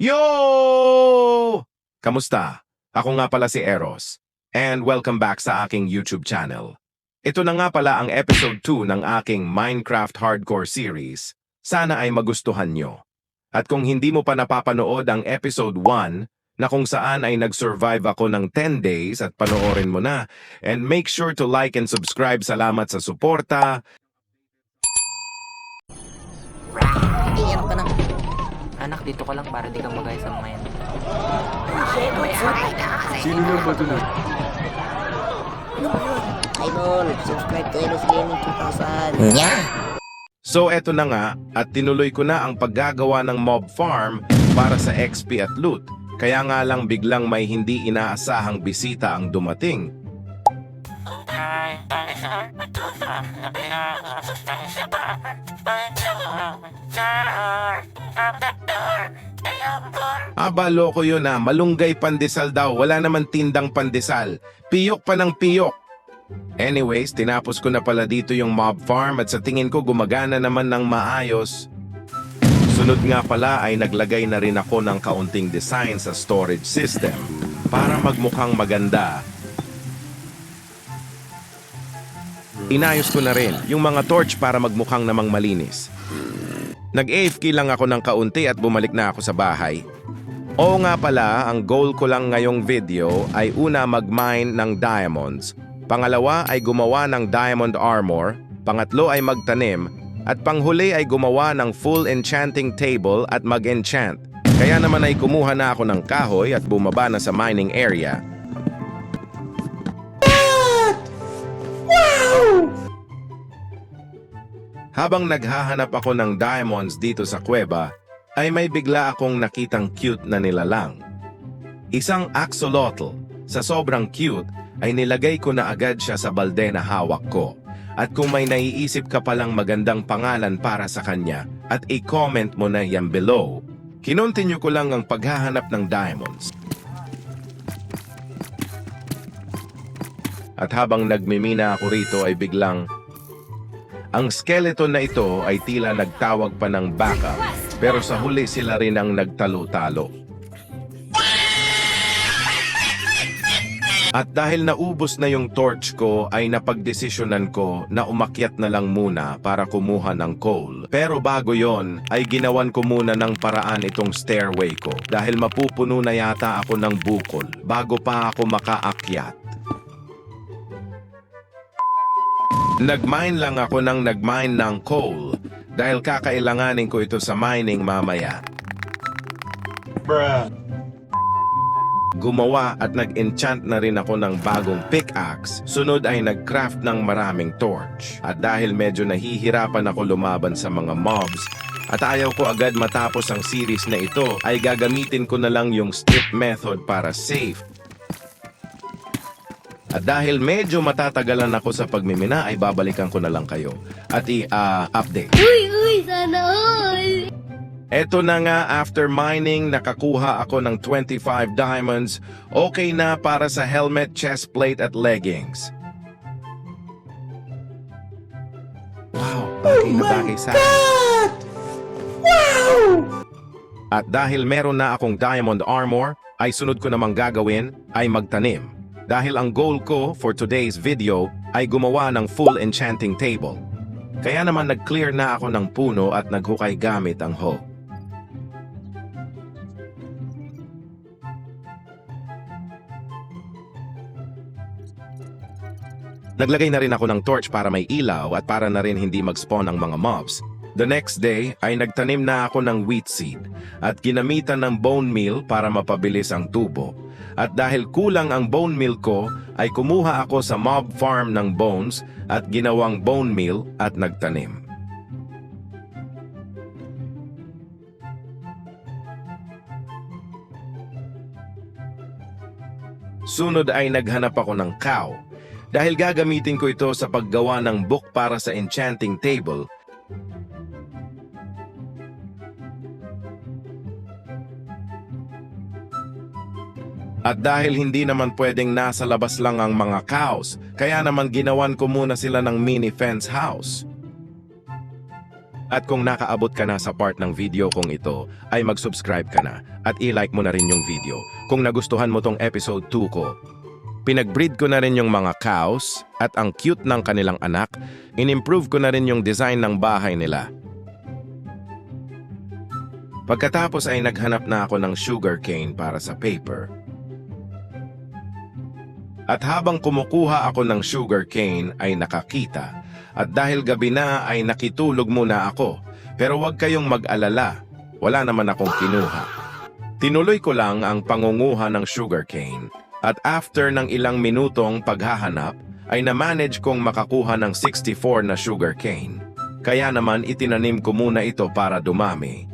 Yo! Kamusta? Ako nga pala si Eros. And welcome back sa aking YouTube channel. Ito na nga pala ang episode 2 ng aking Minecraft Hardcore series. Sana ay magustuhan nyo. At kung hindi mo pa napapanood ang episode 1, na kung saan ay nag-survive ako ng 10 days at panoorin mo na. And make sure to like and subscribe. Salamat sa suporta. Iyan ka na. Anak, dito ka lang para di kang magay sa mga yan. Sino lang ba ito na? Idol, subscribe to Eros Gaming 2000. So eto na nga at tinuloy ko na ang paggagawa ng mob farm para sa XP at loot. Kaya nga lang biglang may hindi inaasahang bisita ang dumating. Aba, loko yun ah. Malunggay pandesal daw. Wala naman tindang pandesal. Piyok pa ng piyok. Anyways, tinapos ko na pala dito yung mob farm at sa tingin ko gumagana naman ng maayos. Sunod nga pala ay naglagay na rin ako ng kaunting design sa storage system para magmukhang maganda. Inayos ko na rin yung mga torch para magmukhang namang malinis. Nag-AFK lang ako ng kaunti at bumalik na ako sa bahay. Oo nga pala, ang goal ko lang ngayong video ay una mag-mine ng diamonds, pangalawa ay gumawa ng diamond armor, pangatlo ay magtanim, at panghuli ay gumawa ng full enchanting table at mag-enchant. Kaya naman ay kumuha na ako ng kahoy at bumaba na sa mining area. Habang naghahanap ako ng diamonds dito sa kuweba, ay may bigla akong nakitang cute na nilalang. Isang axolotl. Sa sobrang cute, ay nilagay ko na agad siya sa balde na hawak ko. At kung may naiisip ka palang magandang pangalan para sa kanya, at i-comment mo na yan below. Kinontinue ko lang ang paghahanap ng diamonds. At habang nagmimina ako rito ay biglang, ang skeleton na ito ay tila nagtawag pa ng backup, pero sa huli sila rin ang nagtalo-talo. At dahil naubos na yung torch ko ay napagdesisyonan ko na umakyat na lang muna para kumuha ng coal. Pero bago yon ay ginawan ko muna ng paraan itong stairway ko dahil mapupuno na yata ako ng bukol bago pa ako makaakyat. Nagmine lang ako nagmine ng coal dahil kakailanganin ko ito sa mining mamaya. Gumawa at nag-enchant na rin ako ng bagong pickaxe. Sunod ay nag-craft ng maraming torch. At dahil medyo nahihirapan ako lumaban sa mga mobs, at ayaw ko agad matapos ang series na ito, ay gagamitin ko na lang yung strip method para safe. At dahil medyo matatagalan ako sa pagmimina, ay babalikan ko na lang kayo at i-update. Uy, sana all! Eto na nga, after mining, nakakuha ako ng 25 diamonds. Okay na para sa helmet, chest plate at leggings. Wow, bagay na bagay sa akin. Wow! At dahil meron na akong diamond armor, ay sunod ko namang gagawin ay magtanim. Dahil ang goal ko for today's video ay gumawa ng full enchanting table. Kaya naman nag-clear na ako ng puno at naghukay gamit ang hoe. Naglagay na rin ako ng torch para may ilaw at para na rin hindi mag-spawn ang mga mobs. The next day ay nagtanim na ako ng wheat seed at ginamitan ng bone meal para mapabilis ang tubo. At dahil kulang ang bone meal ko, ay kumuha ako sa mob farm ng bones at ginawang bone meal at nagtanim. Sunod ay naghanap ako ng cow. Dahil gagamitin ko ito sa paggawa ng book para sa enchanting table. At dahil hindi naman pwedeng nasa labas lang ang mga cows, kaya naman ginawan ko muna sila ng mini fence house. At kung nakaabot ka na sa part ng video kong ito, ay mag-subscribe ka na at i-like mo na rin yung video kung nagustuhan mo tong episode 2 ko. Pinag-breed ko na rin yung mga cows at ang cute ng kanilang anak, in-improve ko na rin yung design ng bahay nila. Pagkatapos ay naghanap na ako ng sugarcane para sa paper. At habang kumukuha ako ng sugarcane ay nakakita. At dahil gabi na ay nakitulog muna ako. Pero huwag kayong mag-alala, wala naman akong kinuha. Tinuloy ko lang ang pangunguha ng sugarcane. At after ng ilang minutong paghahanap, ay na-manage kong makakuha ng 64 na sugarcane. Kaya naman itinanim ko muna ito para dumami.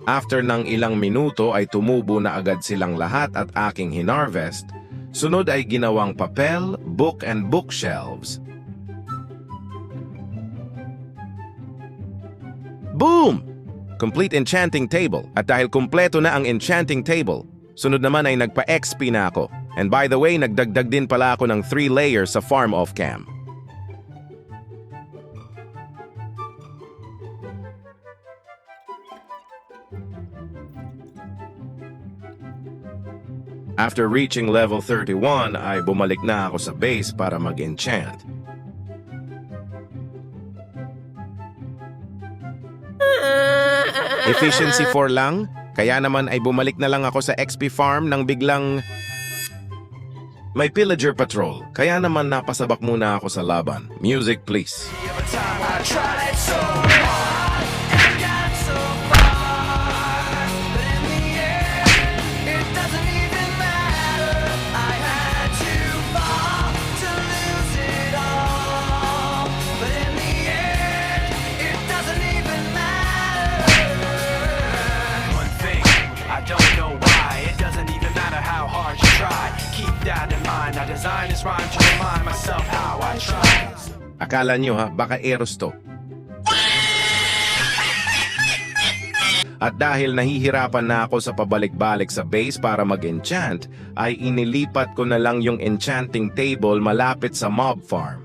After ng ilang minuto ay tumubo na agad silang lahat at aking hinarvest. Sunod ay ginawang papel, book and bookshelves. Boom! Complete enchanting table. At dahil kumpleto na ang enchanting table, sunod naman ay nagpa-XP na ako. And by the way, nagdagdag din pala ako ng 3 layers sa farm off-cam. After reaching level 31 ay bumalik na ako sa base para mag-enchant. Efficiency 4 lang, kaya naman ay bumalik na lang ako sa XP farm nang biglang may pillager patrol, kaya naman napasabak muna ako sa laban. Music please. Akala nyo ha, baka Eros to. At dahil nahihirapan na ako sa pabalik-balik sa base para mag-enchant, ay inilipat ko na lang yung enchanting table malapit sa mob farm.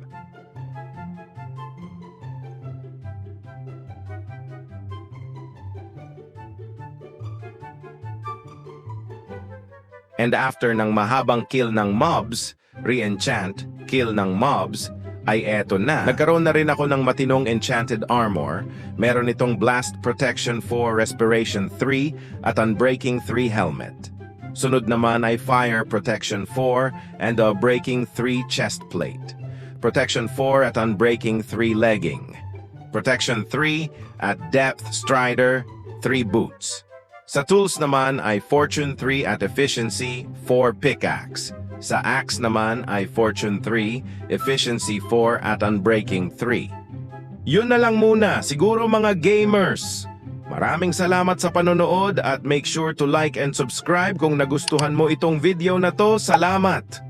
And after ng mahabang kill ng mobs, re-enchant, kill ng mobs, ay eto na. Nagkaroon na rin ako ng matinong enchanted armor. Meron itong Blast Protection 4, Respiration 3, at Unbreaking 3 helmet. Sunod naman ay Fire Protection 4 and a Breaking 3 chest plate. Protection 4 at Unbreaking 3 legging. Protection 3 at Depth Strider 3 boots. Sa tools naman ay Fortune 3 at Efficiency 4 pickaxe. Sa axe naman ay Fortune 3, Efficiency 4 at Unbreaking 3. Yun na lang muna, siguro mga gamers. Maraming salamat sa panonood at make sure to like and subscribe kung nagustuhan mo itong video na to. Salamat!